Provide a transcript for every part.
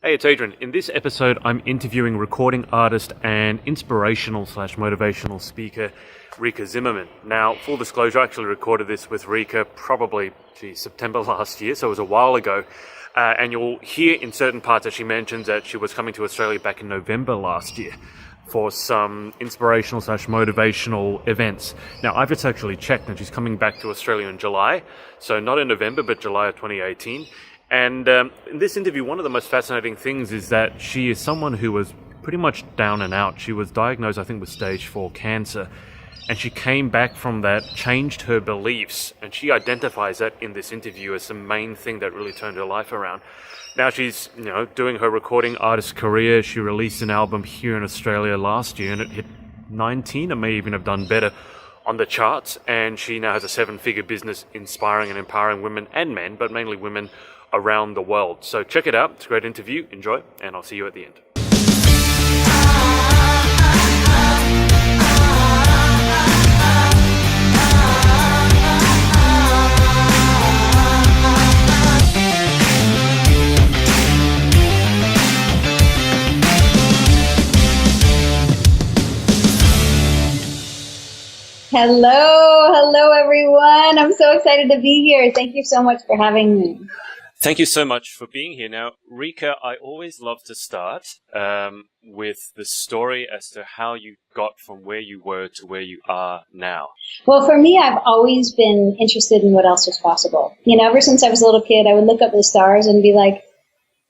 Hey, it's Adrian. In this episode, I'm interviewing recording artist and inspirational/motivational speaker, Rikka Zimmerman. Now, full disclosure, I actually recorded this with Rikka probably, September last year, so it was a while ago. And you'll hear in certain parts that she mentions that she was coming to Australia back in November last year for some inspirational/motivational events. Now, I've just actually checked, and she's coming back to Australia in July. So not in November, but July of 2018. And in this interview, one of the most fascinating things is that she is someone who was pretty much down and out. She was diagnosed, I think, with stage 4 cancer. And she came back from that, changed her beliefs, and she identifies that in this interview as the main thing that really turned her life around. Now she's, doing her recording artist career. She released an album here in Australia last year, and it hit 19, or may even have done better on the charts. And she now has a 7-figure business inspiring and empowering women and men, but mainly women around the world. So check it out. It's a great interview. Enjoy, and I'll see you at the end. Hello everyone. I'm so excited to be here. Thank you so much for having me. Thank you so much for being here. Now, Rikka, I always love to start with the story as to how you got from where you were to where you are now. Well, for me, I've always been interested in what else was possible. Ever since I was a little kid, I would look up at the stars and be like,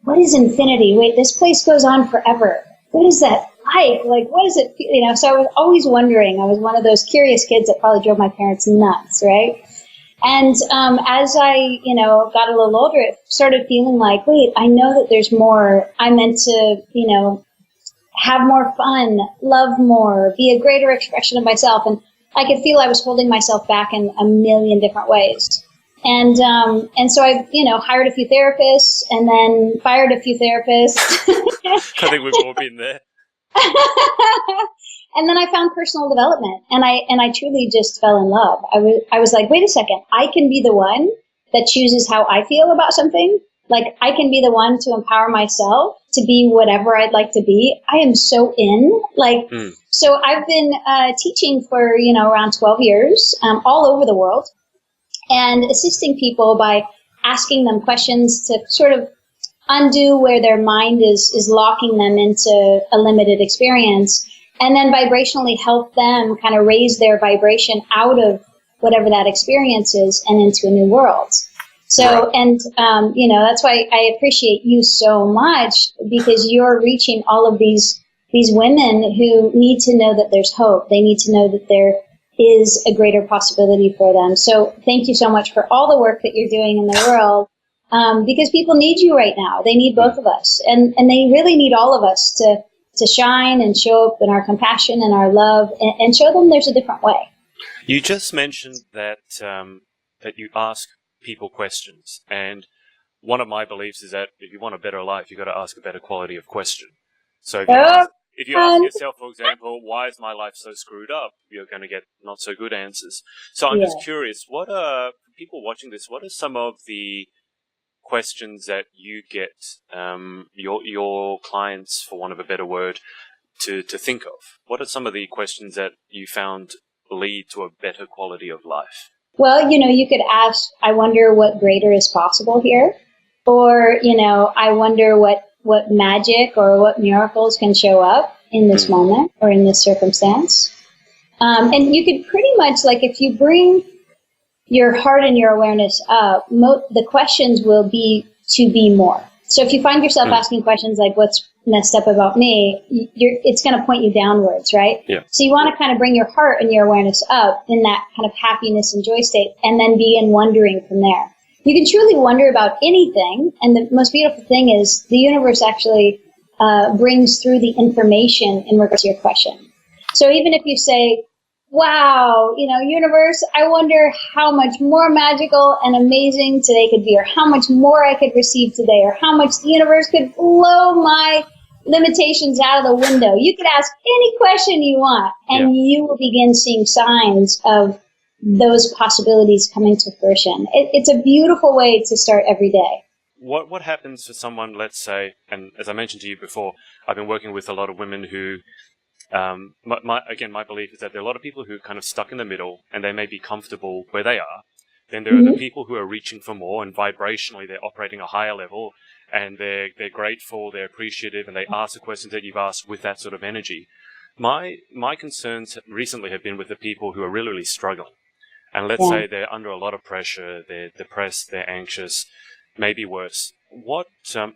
what is infinity? Wait, this place goes on forever. What is that like? Like, what is it? So I was always wondering. I was one of those curious kids that probably drove my parents nuts, right? And as I, got a little older, it started feeling like, wait, I know that there's more. I'm meant to, have more fun, love more, be a greater expression of myself. And I could feel I was holding myself back in a million different ways. And so I, hired a few therapists and then fired a few therapists. I think we've all been there. And then I found personal development, and I truly just fell in love. I was like, wait a second, I can be the one that chooses how I feel about something. Like, I can be the one to empower myself to be whatever I'd like to be. I am so in. So I've been teaching for, around 12 years, all over the world, and assisting people by asking them questions to sort of undo where their mind is locking them into a limited experience. And then vibrationally help them kind of raise their vibration out of whatever that experience is and into a new world. So, and, that's why I appreciate you so much, because you're reaching all of these women who need to know that there's hope. They need to know that there is a greater possibility for them. So thank you so much for all the work that you're doing in the world, because people need you right now. They need both of us, and they really need all of us to shine and show up in our compassion and our love, and show them there's a different way. You just mentioned that that you ask people questions, and one of my beliefs is that if you want a better life, you've got to ask a better quality of question. So if you ask yourself, for example, why is my life so screwed up, you're going to get not so good answers. So I'm just curious, what are people watching this? What are some of the questions that you get your clients, for want of a better word, to think of? What are some of the questions that you found lead to a better quality of life? Well, you could ask, I wonder what greater is possible here, or I wonder what magic or what miracles can show up in this moment or in this circumstance. And you could pretty much, like, if you bring your heart and your awareness up, the questions will be to be more. So if you find yourself asking questions like, what's messed up about me, it's going to point you downwards, right? Yeah. So you want to kind of bring your heart and your awareness up in that kind of happiness and joy state, and then begin wondering from there. You can truly wonder about anything, and the most beautiful thing is the universe actually brings through the information in regards to your question. So even if you say, wow, universe, I wonder how much more magical and amazing today could be, or how much more I could receive today, or how much the universe could blow my limitations out of the window. You could ask any question you want, and you will begin seeing signs of those possibilities coming to fruition. It's a beautiful way to start every day. what happens for someone, let's say, and as I mentioned to you before, I've been working with a lot of women who, my belief is that there are a lot of people who are kind of stuck in the middle and they may be comfortable where they are. Then there are the people who are reaching for more, and vibrationally they're operating a higher level, and they're grateful, they're appreciative, and they ask the questions that you've asked with that sort of energy. My concerns recently have been with the people who are really, really struggling. And let's say they're under a lot of pressure, they're depressed, they're anxious, maybe worse.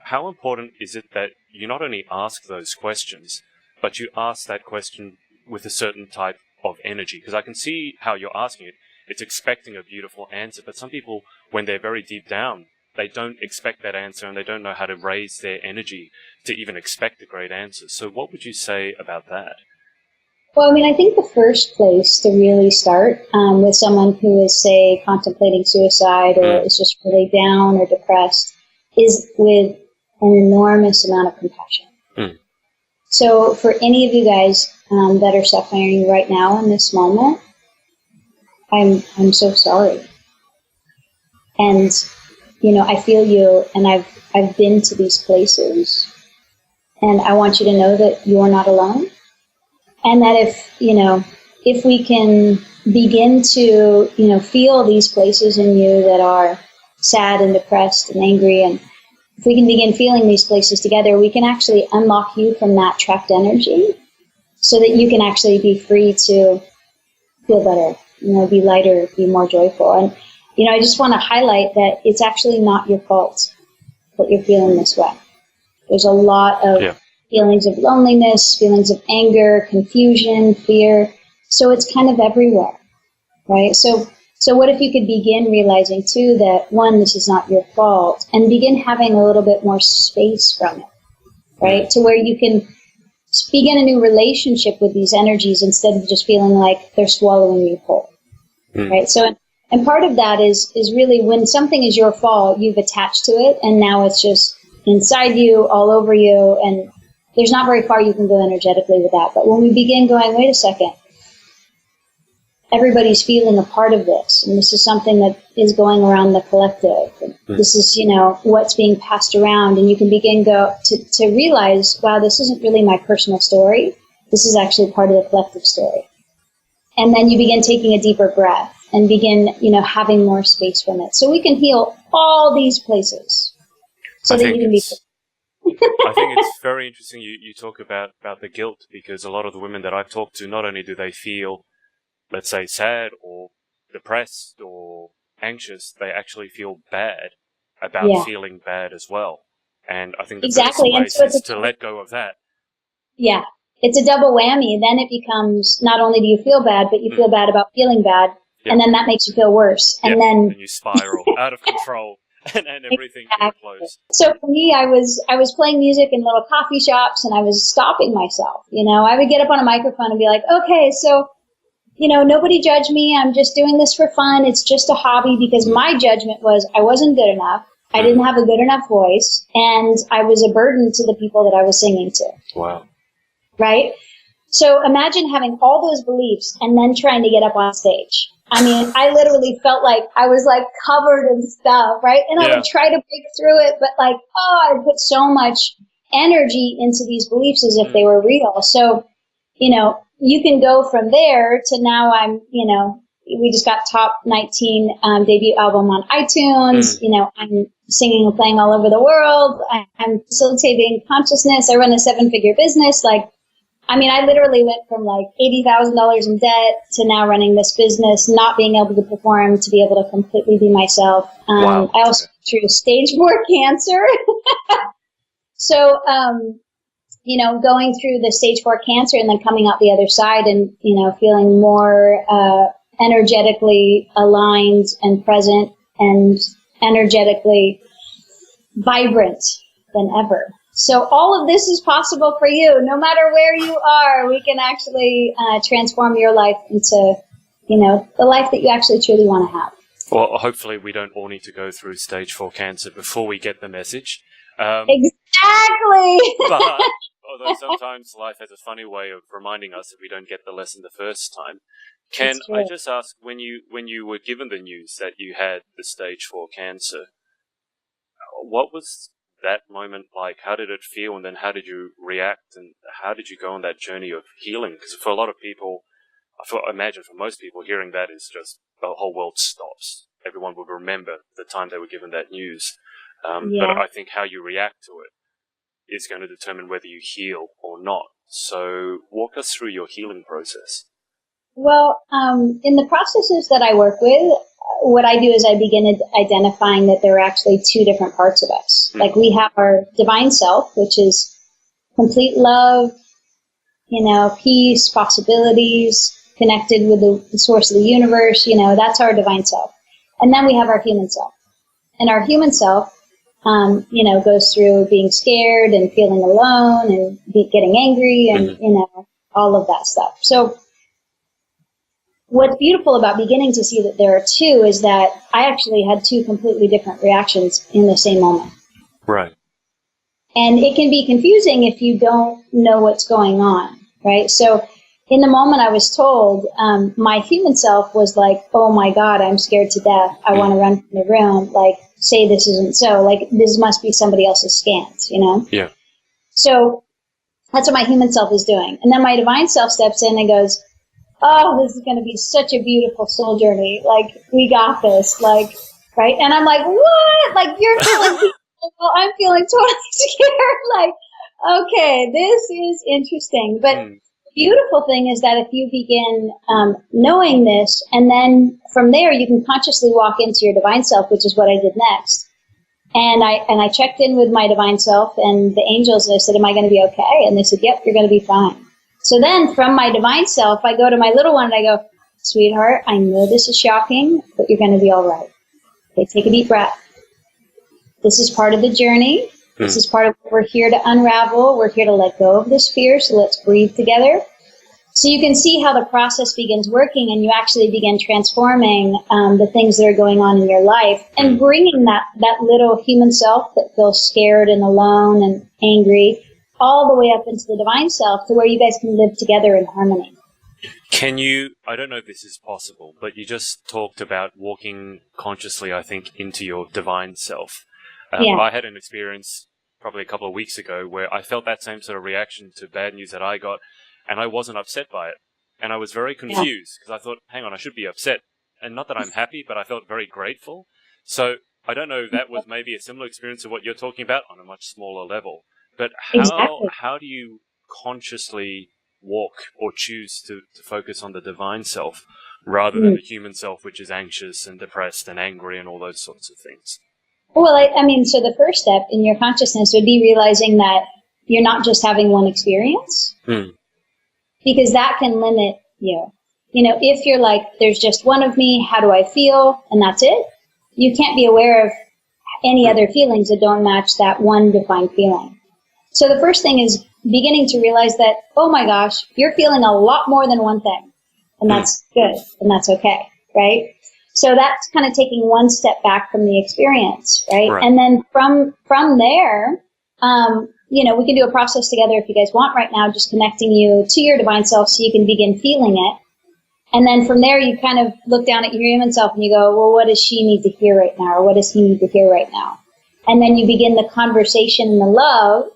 How important is it that you not only ask those questions, but you ask that question with a certain type of energy? Because I can see how you're asking it. It's expecting a beautiful answer, but some people, when they're very deep down, they don't expect that answer and they don't know how to raise their energy to even expect a great answer. So what would you say about that? Well, I mean, I think the first place to really start with someone who is, say, contemplating suicide or is just really down or depressed is with an enormous amount of compassion. So for any of you guys that are suffering right now in this moment, I'm so sorry. And, you know, I feel you, and I've been to these places, and I want you to know that you're not alone. And that if we can begin to, feel these places in you that are sad and depressed and angry, and if we can begin feeling these places together, we can actually unlock you from that trapped energy so that you can actually be free to feel better, be lighter, be more joyful. And, I just want to highlight that it's actually not your fault that you're feeling this way. There's a lot of feelings of loneliness, feelings of anger, confusion, fear. So it's kind of everywhere, right? So what if you could begin realizing too that one, this is not your fault, and begin having a little bit more space from it, right? To where you can begin a new relationship with these energies instead of just feeling like they're swallowing you whole, right? So, and part of that is really when something is your fault, you've attached to it, and now it's just inside you, all over you, and there's not very far you can go energetically with that. But when we begin going, wait a second, everybody's feeling a part of this, and this is something that is going around the collective. And this is, what's being passed around, and you can begin to realize, wow, this isn't really my personal story. This is actually part of the collective story. And then you begin taking a deeper breath and begin, having more space from it. So we can heal all these places so that you can be. I think it's very interesting you talk about the guilt, because a lot of the women that I've talked to, not only do they feel, let's say, sad or depressed or anxious, they actually feel bad about feeling bad as well. And I think the first place is to let go of that. Yeah, it's a double whammy. Then it becomes not only do you feel bad, but you feel bad about feeling bad, and then that makes you feel worse. And then you spiral out of control. and everything implodes. So for me, I was playing music in little coffee shops, and I was stopping myself. I would get up on a microphone and be like, okay, so, nobody judge me. I'm just doing this for fun. It's just a hobby, because my judgment was I wasn't good enough. I didn't have a good enough voice, and I was a burden to the people that I was singing to. Wow. Right? So imagine having all those beliefs and then trying to get up on stage. I mean, I literally felt like I was like covered in stuff, right? And I would try to break through it, but I put so much energy into these beliefs as if they were real. So, you can go from there to now we just got top 19 debut album on iTunes. I'm singing and playing all over the world. I'm facilitating consciousness. I run a 7-figure business. I literally went from $80,000 in debt to now running this business, not being able to perform, to be able to completely be myself. Wow. I also went through stage 4 cancer. So, going through the stage 4 cancer and then coming out the other side and, feeling more energetically aligned and present and energetically vibrant than ever. So all of this is possible for you. No matter where you are, we can actually transform your life into, the life that you actually truly want to have. Well, hopefully we don't all need to go through stage 4 cancer before we get the message. Exactly. But although sometimes life has a funny way of reminding us if we don't get the lesson the first time. Can I just ask, when you were given the news that you had the stage 4 cancer, what was that moment like? How did it feel? And then how did you react? And how did you go on that journey of healing? Because for a lot of people, I imagine for most people, hearing that is just the whole world stops. Everyone would remember the time they were given that news. But I think how you react to it is going to determine whether you heal or not. So walk us through your healing process. Well, in the processes that I work with, what I do is I begin identifying that there are actually two different parts of us. Like we have our divine self, which is complete love, peace, possibilities, connected with the source of the universe, that's our divine self. And then we have our human self. And our human self, goes through being scared and feeling alone and getting angry and, all of that stuff. So what's beautiful about beginning to see that there are two is that I actually had two completely different reactions in the same moment. Right. And it can be confusing if you don't know what's going on, right? So in the moment I was told, my human self was like, oh my God, I'm scared to death. I want to run from the room. Like, say this isn't so. Like, this must be somebody else's scans, Yeah. So that's what my human self is doing. And then my divine self steps in and goes, oh, this is going to be such a beautiful soul journey. Like, we got this. Like, right? And I'm like, what? Like, you're feeling peaceful. I'm feeling totally scared. Like, okay, this is interesting. But the beautiful thing is that if you begin knowing this, and then from there you can consciously walk into your divine self, which is what I did next. And I checked in with my divine self and the angels, and I said, am I going to be okay? And they said, yep, you're going to be fine. So then from my divine self, I go to my little one and I go, sweetheart, I know this is shocking, but you're going to be all right. Okay, take a deep breath. This is part of the journey. This is part of what we're here to unravel. We're here to let go of this fear, so let's breathe together. So you can see how the process begins working, and you actually begin transforming the things that are going on in your life and bringing that little human self that feels scared and alone and angry all the way up into the divine self to where you guys can live together in harmony. Can you, I don't know if this is possible, but you just talked about walking consciously, I think, into your divine self. I had an experience probably a couple of weeks ago where I felt that same sort of reaction to bad news that I got, and I wasn't upset by it. And I was very confused because I thought, hang on, I should be upset. And not that I'm happy, but I felt very grateful. So I don't know if that was maybe a similar experience of what you're talking about on a much smaller level. But how do you consciously walk or choose to focus on the divine self rather than the human self, which is anxious and depressed and angry and all those sorts of things? Well, I mean, so the first step in your consciousness would be realizing that you're not just having one experience, because that can limit you. If you're like, there's just one of me, how do I feel? And that's it. You can't be aware of any other feelings that don't match that one defined feeling. So the first thing is beginning to realize that, oh my gosh, you're feeling a lot more than one thing. And that's good. And that's okay. Right? So that's kind of taking one step back from the experience, right? And then from there, we can do a process together if you guys want right now, just connecting you to your divine self so you can begin feeling it. And then from there, you kind of look down at your human self and you go, well, what does she need to hear right now? Or what does he need to hear right now? And then you begin the conversation and the love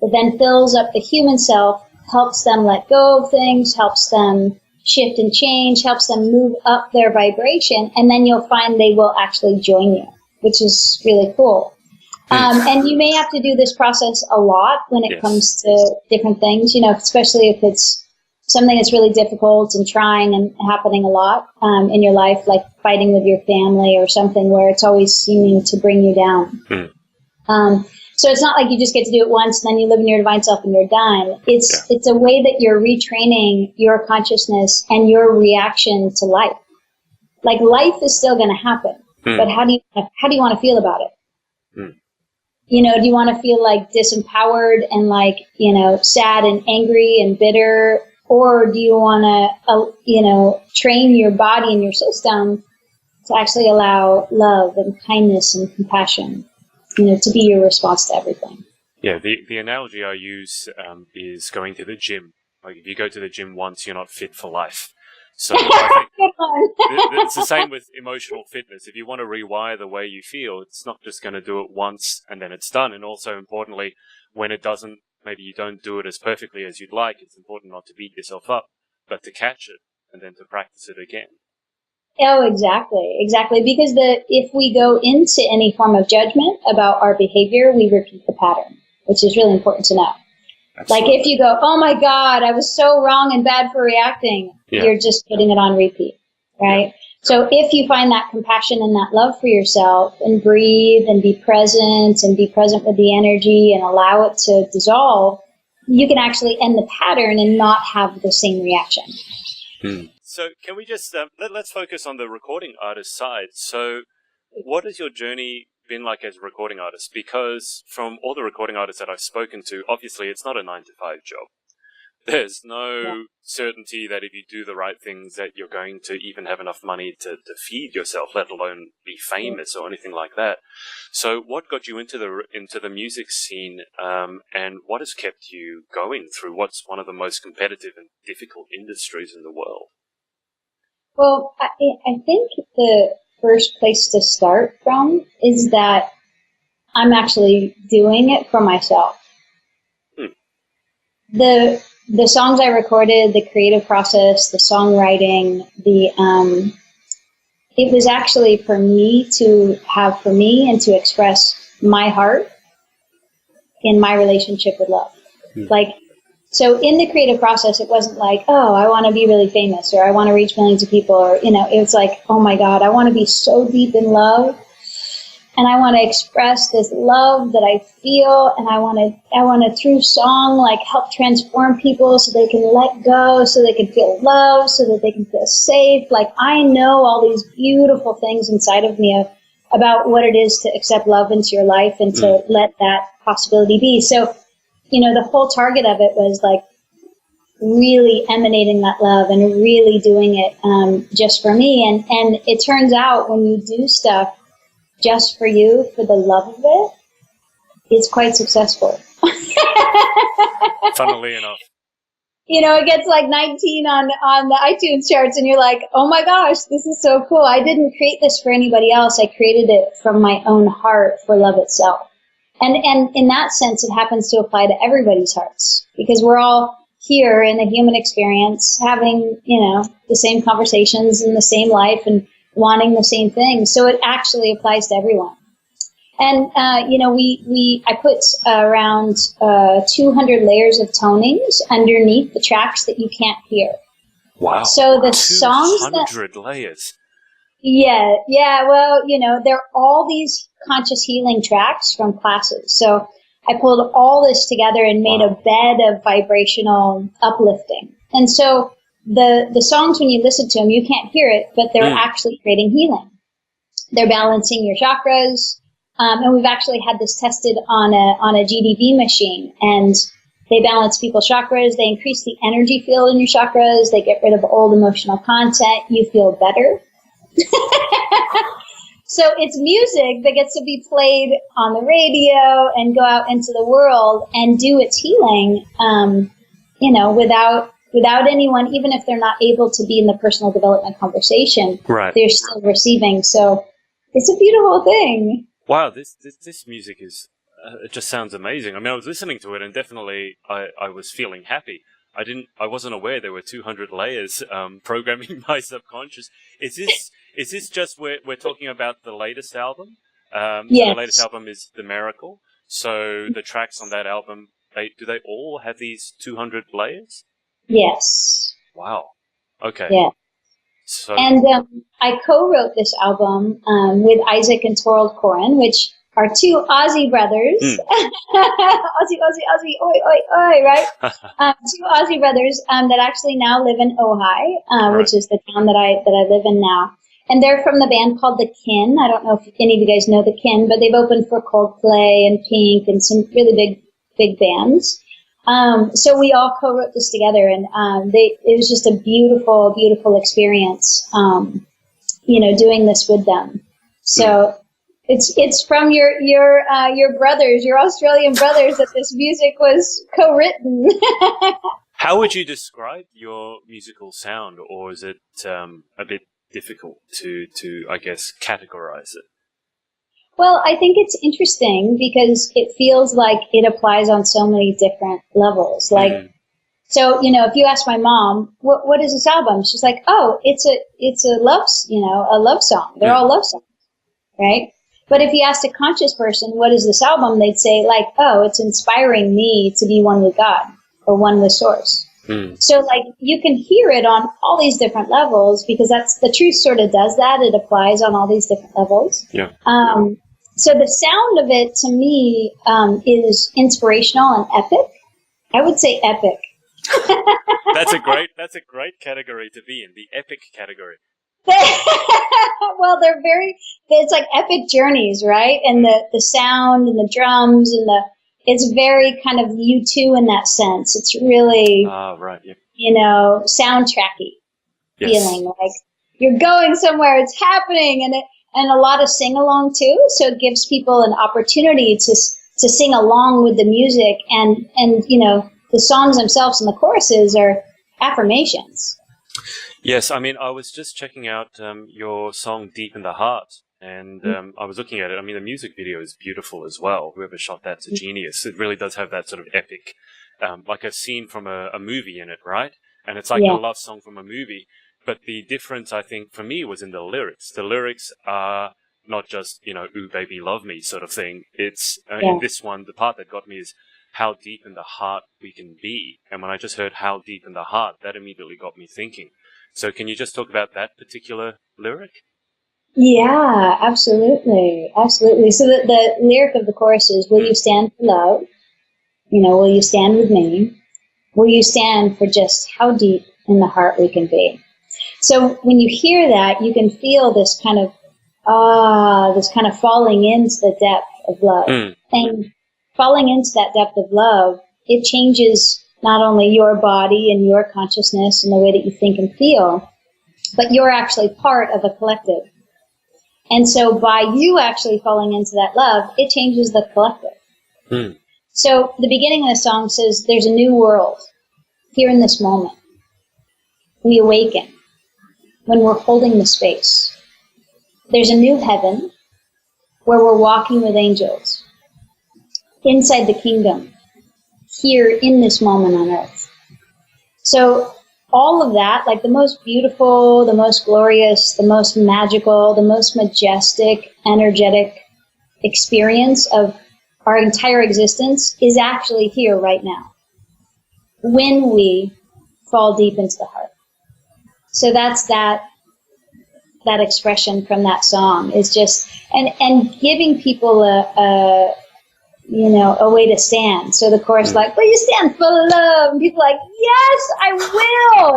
that then fills up the human self, helps them let go of things, helps them shift and change, helps them move up their vibration, and then you'll find they will actually join you, which is really cool. And you may have to do this process a lot when it comes to different things, especially if it's something that's really difficult and trying and happening a lot in your life, like fighting with your family or something where it's always seeming to bring you down. So it's not like you just get to do it once and then you live in your divine self and you're done. It's a way that you're retraining your consciousness and your reaction to life. Like, life is still going to happen, but how do you want to feel about it? Do you want to feel like disempowered and like, sad and angry and bitter? Or do you want to, train your body and your system to actually allow love and kindness and compassion, to be your response to everything? Yeah, the analogy I use is going to the gym. Like, if you go to the gym once, you're not fit for life. So I one. It's the same with emotional fitness. If you want to rewire the way you feel, it's not just going to do it once and then it's done. And also, importantly, when it doesn't, maybe you don't do it as perfectly as you'd like, it's important not to beat yourself up, but to catch it and then to practice it again. Oh, exactly. Because if we go into any form of judgment about our behavior, we repeat the pattern, which is really important to know. Absolutely. Like if you go, oh my God, I was so wrong and bad for reacting, you're just putting it on repeat, right? Yeah. So if you find that compassion and that love for yourself and breathe and be present with the energy and allow it to dissolve, you can actually end the pattern and not have the same reaction. So can we just, let's focus on the recording artist side. So what has your journey been like as a recording artist? Because from all the recording artists that I've spoken to, obviously it's not a 9-to-5 job. There's no certainty that if you do the right things that you're going to even have enough money to feed yourself, let alone be famous or anything like that. So what got you into the music scene, and what has kept you going through what's one of the most competitive and difficult industries in the world? Well, I think the first place to start from is that I'm actually doing it for myself. The songs I recorded, the creative process, the songwriting, it was actually for me and to express my heart in my relationship with love. So in the creative process, it wasn't like, oh, I want to be really famous or I want to reach millions of people, or, it was like, oh my God, I want to be so deep in love and I want to express this love that I feel, and I want to through song, help transform people so they can let go, so they can feel love, so that they can feel safe. I know all these beautiful things inside of me about what it is to accept love into your life and to let that possibility be. So, the whole target of it was really emanating that love and really doing it just for me. And it turns out when you do stuff just for you, for the love of it, it's quite successful. Funnily enough. It gets 19 on the iTunes charts, and you're like, oh my gosh, this is so cool. I didn't create this for anybody else. I created it from my own heart for love itself. And in that sense, it happens to apply to everybody's hearts, because we're all here in the human experience having, the same conversations in the same life and wanting the same thing. So it actually applies to everyone. And, I put around 200 layers of tonings underneath the tracks that you can't hear. Wow. So the songs 200 layers. Yeah. Well, they're all these conscious healing tracks from classes. So I pulled all this together and made a bed of vibrational uplifting. And so the songs, when you listen to them, you can't hear it, but they're actually creating healing. They're balancing your chakras. And we've actually had this tested on a GDV machine, and they balance people's chakras. They increase the energy field in your chakras. They get rid of old emotional content. You feel better. So it's music that gets to be played on the radio and go out into the world and do its healing, without anyone, even if they're not able to be in the personal development conversation, they're still receiving. So it's a beautiful thing. Wow, this music is, it just sounds amazing. I mean, I was listening to it and definitely I was feeling happy. I wasn't aware there were 200 layers programming my subconscious. Is this just we're talking about the latest album? Yes. So the latest album is The Miracle. So the tracks on that album, do they all have these 200 layers? Yes. Wow. Okay. Yeah. So, and I co-wrote this album with Isaac and Torald Corin, which are two Aussie brothers. Aussie, oi, oi, oi, right? Two Aussie brothers that actually now live in Ojai, which is the town that I live in now. And they're from the band called The Kin. I don't know if any of you guys know The Kin, but they've opened for Coldplay and Pink and some really big bands. So we all co-wrote this together, and it was just a beautiful, beautiful experience, doing this with them. So it's from your brothers, your Australian brothers, that this music was co-written. How would you describe your musical sound, or is it a bit difficult to I guess categorize it? Well, I think it's interesting because it feels like it applies on so many different levels. Like, so, if you ask my mom, what is this album? She's like, oh, it's a a love song. They're all love songs, right? But if you asked a conscious person, what is this album? They'd say like, oh, it's inspiring me to be one with God or one with Source. So like you can hear it on all these different levels because that's the truth sort of does that. It applies on all these different levels. Yeah. So the sound of it to me is inspirational and epic. I would say epic. That's a great category to be in, the epic category. Well, it's like epic journeys, right? And the sound and the drums and it's very kind of U2 in that sense. It's really, right, yeah. Soundtracky feeling. Like you're going somewhere, it's happening, and a lot of sing along too. So it gives people an opportunity to sing along with the music, and the songs themselves and the choruses are affirmations. Yes, I mean, I was just checking out your song "Deep in the Heart." And I was looking at it. I mean, the music video is beautiful as well. Whoever shot that's a genius. It really does have that sort of epic, like a scene from a movie in it, right? And it's like a love song from a movie. But the difference, I think, for me was in the lyrics. The lyrics are not just, ooh, baby, love me sort of thing. It's, in this one, the part that got me is how deep in the heart we can be. And when I just heard how deep in the heart, that immediately got me thinking. So can you just talk about that particular lyric? Yeah, absolutely. Absolutely. So the lyric of the chorus is, will you stand for love? Will you stand with me? Will you stand for just how deep in the heart we can be? So when you hear that, you can feel this kind of falling into the depth of love. And falling into that depth of love, it changes not only your body and your consciousness and the way that you think and feel, but you're actually part of a collective. And so by you actually falling into that love, it changes the collective. So the beginning of the song says, there's a new world here in this moment. We awaken when we're holding the space. There's a new heaven where we're walking with angels inside the kingdom here in this moment on earth. So all of that, like the most beautiful, the most glorious, the most magical, the most majestic, energetic experience of our entire existence is actually here right now when we fall deep into the heart. So that's that expression from that song is just, and giving people a way to stand. So the chorus like, will you stand for love? And people are like, yes, I will,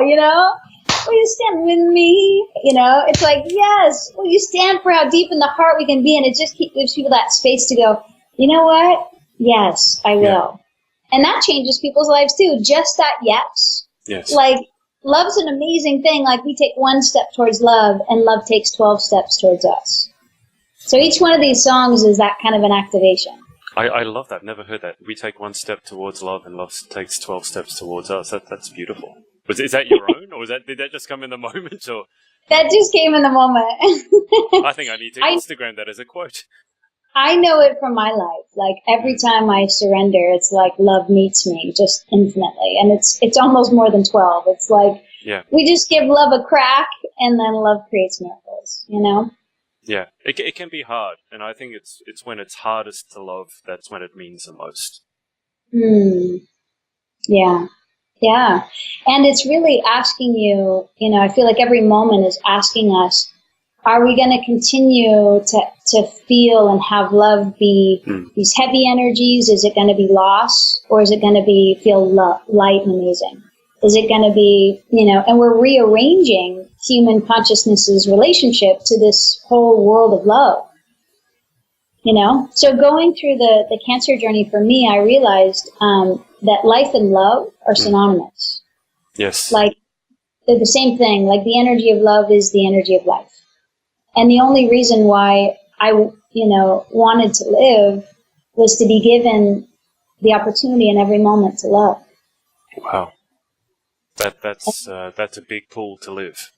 will you stand with me? It's like, yes, will you stand for how deep in the heart we can be? And it just gives people that space to go, you know what? Yes, I will. Yeah. And that changes people's lives too. Just that yes. Yes. Like, love's an amazing thing. Like, we take one step towards love, and love takes 12 steps towards us. So each one of these songs is that kind of an activation. I love that. Never heard that. We take one step towards love, and love takes 12 steps towards us. That's beautiful. Is that your own, or did that just come in the moment? Or that just came in the moment. I think I need to Instagram that as a quote. I know it from my life. Like, every time I surrender, it's like love meets me just infinitely. And it's almost more than 12. It's like, we just give love a crack, and then love creates miracles, Yeah, it can be hard. And I think it's when it's hardest to love, that's when it means the most. Yeah. Yeah. And it's really asking you, I feel like every moment is asking us, are we going to continue to feel and have love be these heavy energies? Is it going to be loss, or is it going to feel light and amazing? Is it going to be, and we're rearranging human consciousness's relationship to this whole world of love, So going through the cancer journey for me, I realized that life and love are synonymous. Yes. Like, they're the same thing. Like, the energy of love is the energy of life. And the only reason why I, wanted to live was to be given the opportunity in every moment to love. Wow. That's a big pool to live.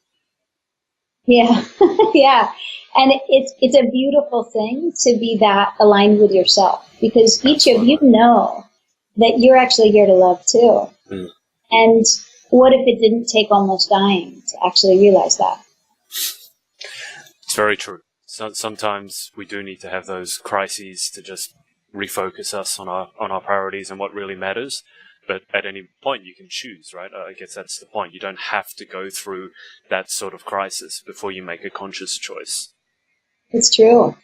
Yeah, yeah. And it's a beautiful thing to be that aligned with yourself, because each of you know that you're actually here to love too. Mm. And what if it didn't take almost dying to actually realize that? It's very true. So sometimes we do need to have those crises to just refocus us on our priorities and what really matters. But at any point you can choose, right? I guess that's the point. You don't have to go through that sort of crisis before you make a conscious choice. It's true.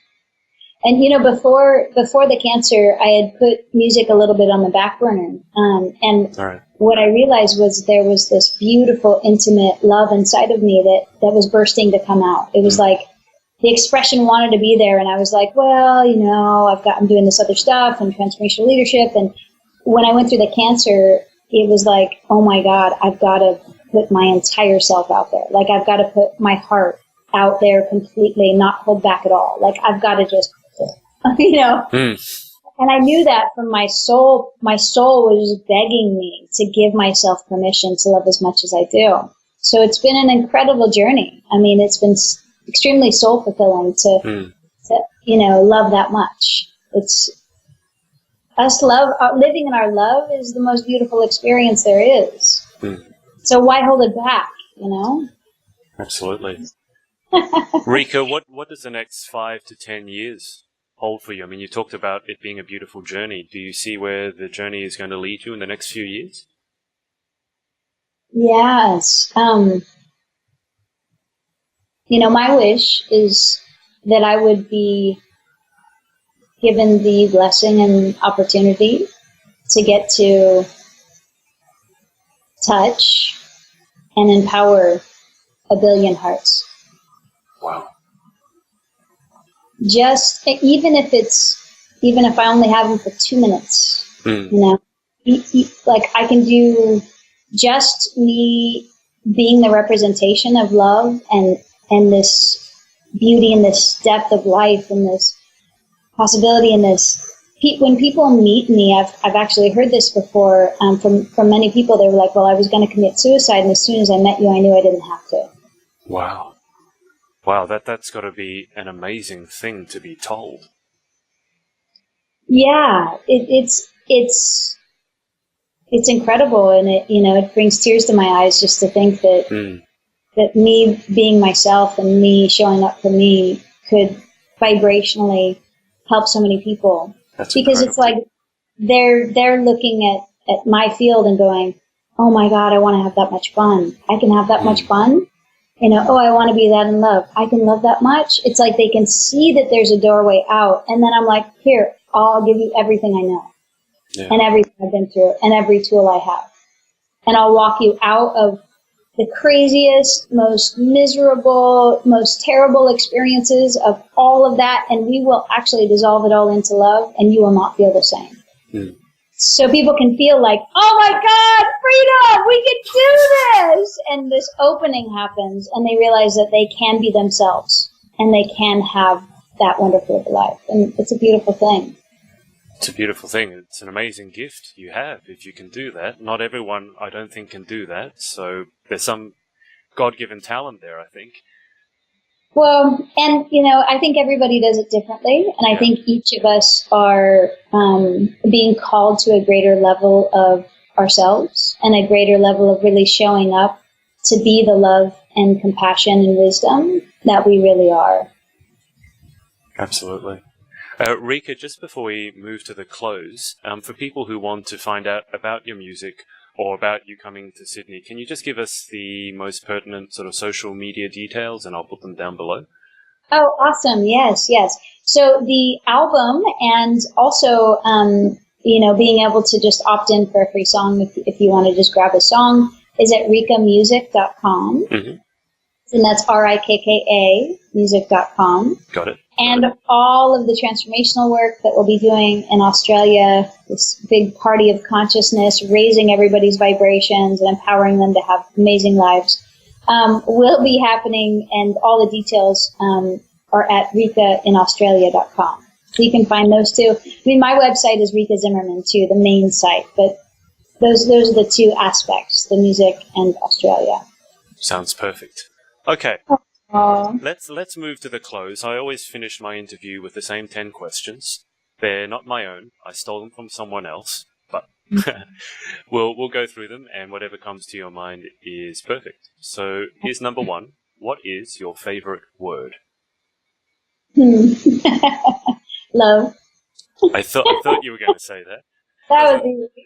And, before the cancer, I had put music a little bit on the back burner. And right. What I realized was there was this beautiful, intimate love inside of me that was bursting to come out. It was like the expression wanted to be there. And I was like, well, I'm doing this other stuff and transformational leadership. And when I went through the cancer, it was like, oh my God, I've got to put my entire self out there. Like, I've got to put my heart out there completely, not hold back at all. Like, I've got to just, And I knew that from my soul. My soul was begging me to give myself permission to love as much as I do. So it's been an incredible journey. I mean, it's been extremely soul fulfilling to love that much. It's living in our love is the most beautiful experience there is. So why hold it back, Absolutely. Rikka, what does the next 5 to 10 years hold for you? I mean, you talked about it being a beautiful journey. Do you see where the journey is going to lead you in the next few years? Yes. My wish is that I would be given the blessing and opportunity to get to touch and empower 1 billion hearts. Wow. Just, even if I only have them for 2 minutes, like I can do just me being the representation of love and this beauty and this depth of life and this possibility and this. When people meet me, I've actually heard this before from many people. They were like, well, I was going to commit suicide, and as soon as I met you, I knew I didn't have to. Wow, that's got to be an amazing thing to be told. Yeah, it's incredible, and it brings tears to my eyes just to think that me being myself and me showing up for me could vibrationally help so many people. That's because incredible. It's like they're looking at my field and going, oh my God, I want to have that much fun. I can have that much fun. I want to be that in love. I can love that much. It's like they can see that there's a doorway out. And then I'm like, here, I'll give you everything I know and everything I've been through and every tool I have. And I'll walk you out of the craziest, most miserable, most terrible experiences of all of that. And we will actually dissolve it all into love, and you will not feel the same. So people can feel like, oh my God, freedom, we can do this. And this opening happens, and they realize that they can be themselves and they can have that wonderful life. And it's a beautiful thing. It's a beautiful thing. It's an amazing gift you have if you can do that. Not everyone, I don't think, can do that. So there's some God-given talent there, I think. Well, and, I think everybody does it differently. And I think each of us are being called to a greater level of ourselves and a greater level of really showing up to be the love and compassion and wisdom that we really are. Absolutely. Rikka, just before we move to the close, for people who want to find out about your music or about you coming to Sydney, can you just give us the most pertinent sort of social media details, and I'll put them down below? Oh, awesome. Yes. So the album, and also, being able to just opt in for a free song if you want to just grab a song, is at rikkamusic.com. Mm-hmm. And that's RIKKA music.com. Got it. And all of the transformational work that we'll be doing in Australia, this big party of consciousness, raising everybody's vibrations and empowering them to have amazing lives, will be happening, and all the details are at rikkainaustralia.com. So you can find those too. I mean, my website is Rikka Zimmerman too, the main site, but Those are the two aspects, the music and Australia. Sounds perfect. Okay. Aww. Let's move to the close. I always finish my interview with the same 10 questions. They're not my own. I stole them from someone else, but we'll go through them, and whatever comes to your mind is perfect. So here's number 1. What is your favorite word? Love. I thought you were going to say that. That was easy.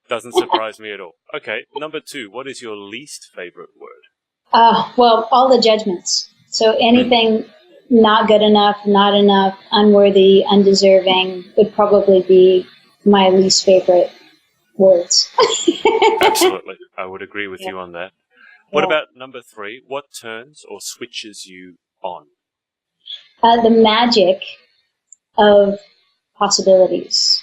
Doesn't surprise me at all. Okay, number 2. What is your least favorite word? Well, all the judgments. So anything not good enough, not enough, unworthy, undeserving would probably be my least favorite words. Absolutely. I would agree with you on that. What Yeah. about number 3? What turns or switches you on? The magic of possibilities,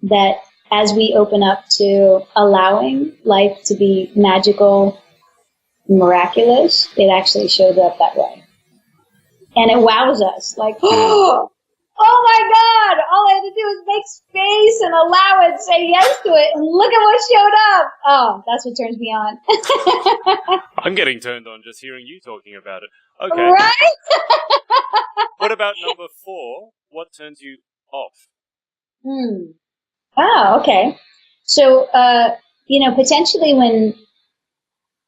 that as we open up to allowing life to be magical, miraculous, it actually shows up that way. And it wows us, like, oh my God, all I had to do was make space and allow it, say yes to it, and look at what showed up. Oh, that's what turns me on. I'm getting turned on just hearing you talking about it. Okay. Right? What about number 4? What turns you off? Oh, okay. So, potentially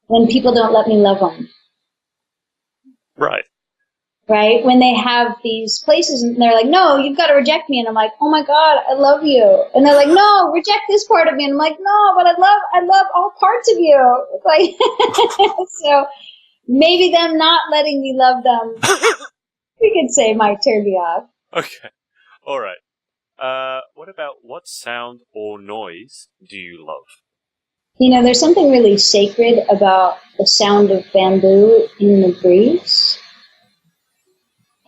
when people don't let me love them, Right. right? When they have these places and they're like, no, you've got to reject me. And I'm like, oh my God, I love you. And they're like, no, reject this part of me. And I'm like, no, but I love all parts of you. It's like, so maybe them not letting me love them, we could say might turn me off. Okay. All right. What about what sound or noise do you love? There's something really sacred about the sound of bamboo in the breeze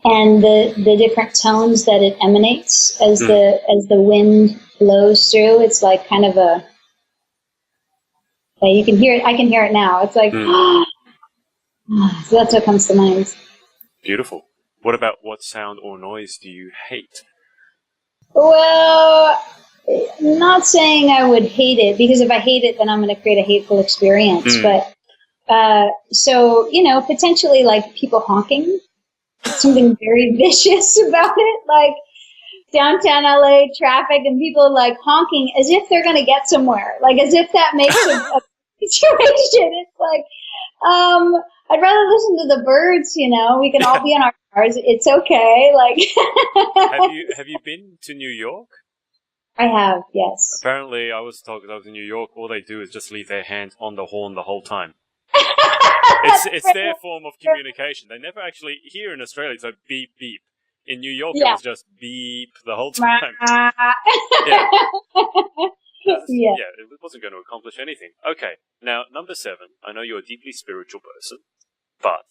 and the different tones that it emanates as the wind blows through. It's like kind of you can hear it. I can hear it now. It's like, so that's what comes to mind. Beautiful. What about what sound or noise do you hate? Well, I'm not saying I would hate it, because if I hate it, then I'm going to create a hateful experience. But so, potentially like people honking, something very vicious about it, like downtown LA traffic and people like honking as if they're going to get somewhere, like as if that makes a situation. It's like, I'd rather listen to the birds, we can all be in our cars. It's okay. Like, Have you been to New York? I have, yes. Apparently, I was told, because I was in New York, all they do is just leave their hands on the horn the whole time. It's their form of communication. They never actually, here in Australia, it's like beep, beep. In New York, it was just beep the whole time. Yeah. Yeah, it wasn't going to accomplish anything. Okay, now, number 7. I know you're a deeply spiritual person, but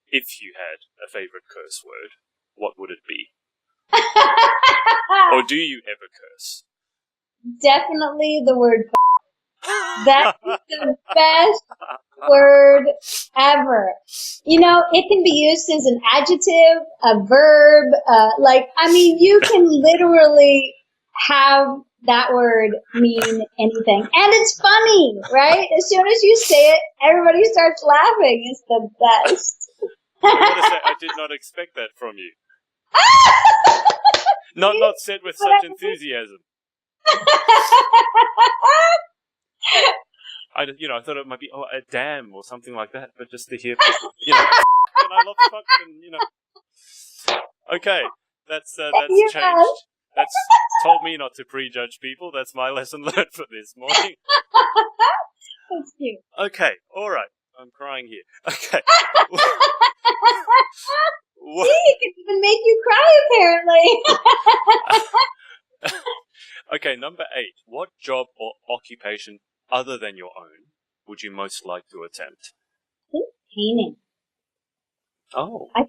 if you had a favorite curse word, what would it be? Or do you ever curse? Definitely the word That is the best word ever. It can be used as an adjective, a verb, you can literally have that word mean anything. And it's funny, right? As soon as you say it, everybody starts laughing. It's the best. I gotta say, I did not expect that from you. Not said with such enthusiasm. I thought it might be a damn or something like that, but just to hear, and I love fuck, and Okay, that's changed. That's told me not to prejudge people. That's my lesson learned for this morning. That's cute. Okay, all right. I'm crying here. Okay. It can even make you cry, apparently. Okay, number 8. What job or occupation other than your own would you most like to attempt? I think painting. Oh. I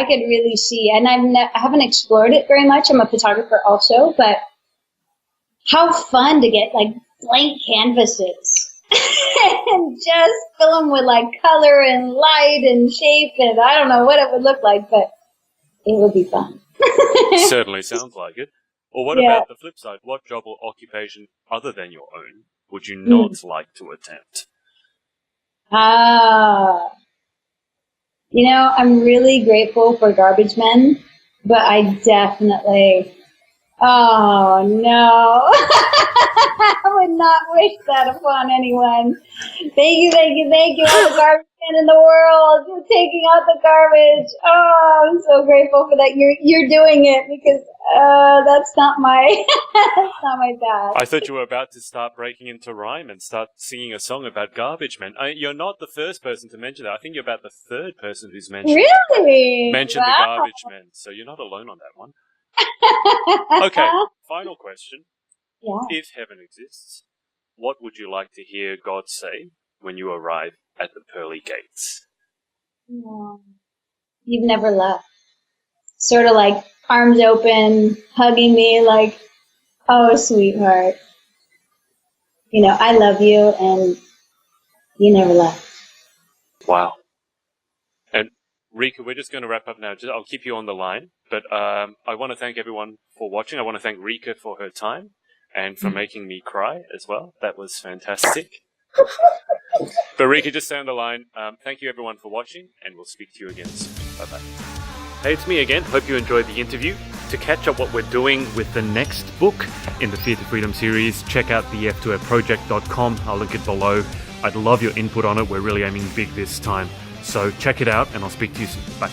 could really see, and I haven't explored it very much. I'm a photographer also, but how fun to get like blank canvases and just fill them with like color and light and shape, and I don't know what it would look like, but it would be fun. Certainly sounds like it. Or what about the flip side? What job or occupation other than your own would you not like to attempt? I'm really grateful for garbage men, but I definitely, oh no, I would not wish that upon anyone. Thank you, all the garbage men in the world. You're taking out the garbage. Oh, I'm so grateful for that. You're doing it because that's not my that's not my path. I thought you were about to start breaking into rhyme and start singing a song about garbage men. You're not the first person to mention that. I think you're about the third person who's mentioned the garbage men. So you're not alone on that one. Okay, final question. Yeah. If heaven exists, what would you like to hear God say when you arrive at the pearly gates? You've never left. Sort of like arms open, hugging me like, oh, sweetheart. I love you and you never left. Wow. And Rikka, we're just going to wrap up now. I'll keep you on the line, but I want to thank everyone for watching. I want to thank Rikka for her time and for making me cry as well. That was fantastic. But Rikka, just stay on the line. Thank you everyone for watching, and we'll speak to you again soon. Bye-bye. Hey, it's me again. Hope you enjoyed the interview. To catch up what we're doing with the next book in the Fear to Freedom series, check out the f2fproject.com. I'll link it below. I'd love your input on it. We're really aiming big this time. So check it out, and I'll speak to you soon. Bye.